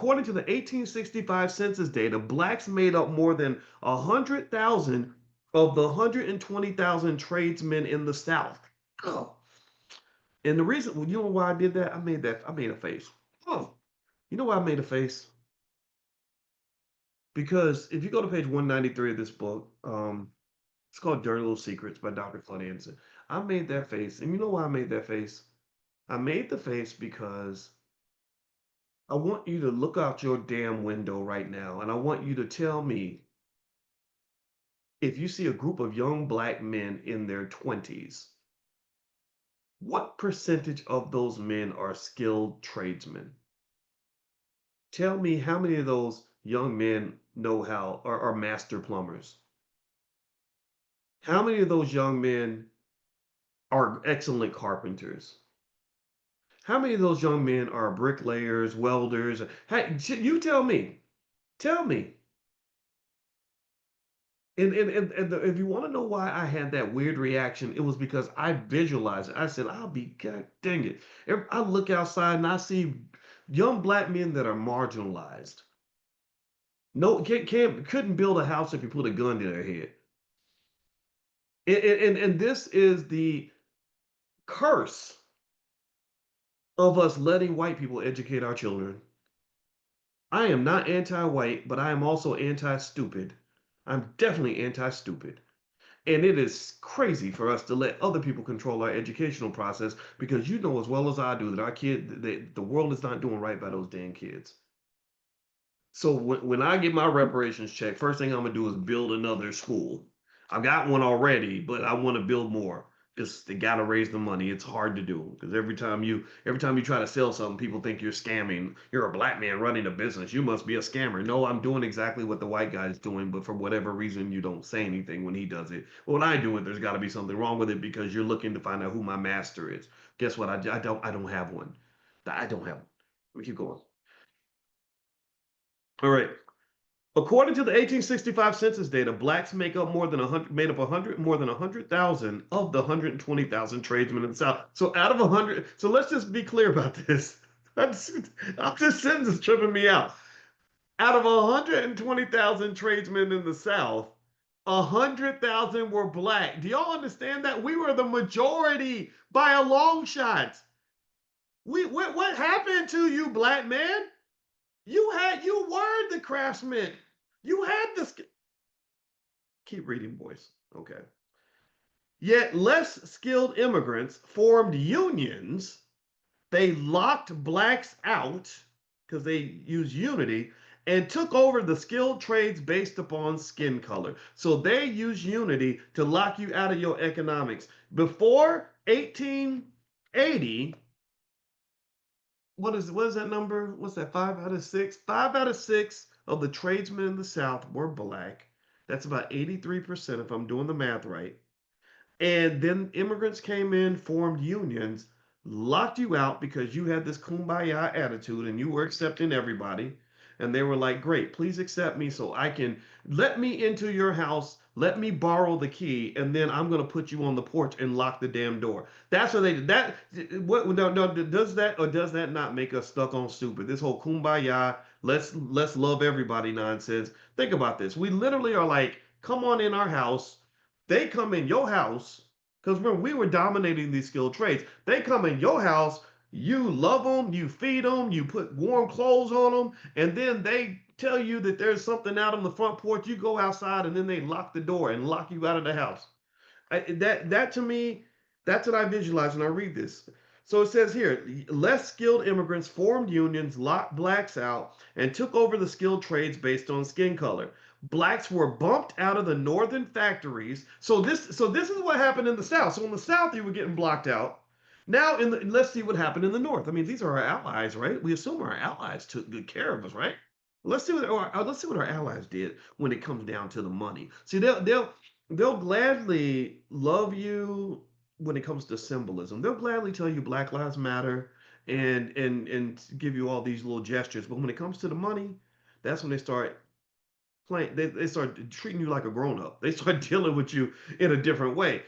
according to the 1865 census data, blacks made up more than 100,000 of the 120,000 tradesmen in the South. Oh. And the reason, well, you know why I did that? I made a face. Oh, you know why I made a face? Because if you go to page 193 of this book, it's called Dirty Little Secrets by Dr. Claude Anderson. I made that face. And you know why I made that face? I made the face because I want you to look out your damn window right now and I want you to tell me if you see a group of young black men in their 20s, what percentage of those men are skilled tradesmen? Tell me how many of those young men know how are master plumbers? How many of those young men are excellent carpenters? How many of those young men are bricklayers, welders? Hey, you tell me. Tell me. If you want to know why I had that weird reaction, it was because I visualized it. I said, I'll be, God dang it. I look outside and I see young black men that are marginalized. No, couldn't build a house if you put a gun to their head. And this is the curse of us letting white people educate our children. I am not anti-white, but I am also anti-stupid. I'm definitely anti-stupid. And it is crazy for us to let other people control our educational process because you know as well as I do that the world is not doing right by those damn kids. So when I get my reparations check, first thing I'm gonna do is build another school. I've got one already, but I want to build more. Just they gotta raise the money. It's hard to do because every time you try to sell something, people think you're scamming. You're a black man running a business. You must be a scammer. No, I'm doing exactly what the white guy's doing, but for whatever reason, you don't say anything when he does it. But when I do it, there's got to be something wrong with it because you're looking to find out who my master is. Guess what? I don't have one. I don't have one. We keep going. All right. According to the 1865 census data, blacks make up more than 100, made up 100, more than 100,000 of the 120,000 tradesmen in the South. So out of 100, so let's just be clear about this. This sentence is tripping me out. Out of 120,000 tradesmen in the South, 100,000 were black. Do y'all understand that? We were the majority by a long shot. What happened to you, black man? You were the craftsman. You had this. Keep reading, boys. Okay. Yet less skilled immigrants formed unions. They locked blacks out because they used unity and took over the skilled trades based upon skin color. So they use unity to lock you out of your economics. Before 1880, what is that number? What's that? 5 out of 6? 5 out of 6 of the tradesmen in the South were black. That's about 83% if I'm doing the math right. And then immigrants came in, formed unions, locked you out because you had this kumbaya attitude and you were accepting everybody. And they were like, great, please accept me so I can let me into your house, let me borrow the key, and then I'm going to put you on the porch and lock the damn door. That's what they did. What no, does that or does that not make us stuck on stupid? This whole kumbaya, let's love everybody nonsense. Think about this. We literally are like, come on in our house. They come in your house because remember we were dominating these skilled trades. They come in your house, you love them, you feed them, you put warm clothes on them, and then they tell you that there's something out on the front porch. You go outside, and then they lock the door and lock you out of the house. That to me, that's what I visualize when I read this. So it says here, less skilled immigrants formed unions, locked blacks out, and took over the skilled trades based on skin color. Blacks were bumped out of the northern factories. So this is what happened in the South. So in the South, you were getting blocked out. Now, let's see what happened in the North. I mean, these are our allies, right? We assume our allies took good care of us, right? Let's see what our allies did when it comes down to the money. See, they'll gladly love you when it comes to symbolism. They'll gladly tell you Black Lives Matter and give you all these little gestures. But when it comes to the money, that's when they start playing. They start treating you like a grown up. They start dealing with you in a different way.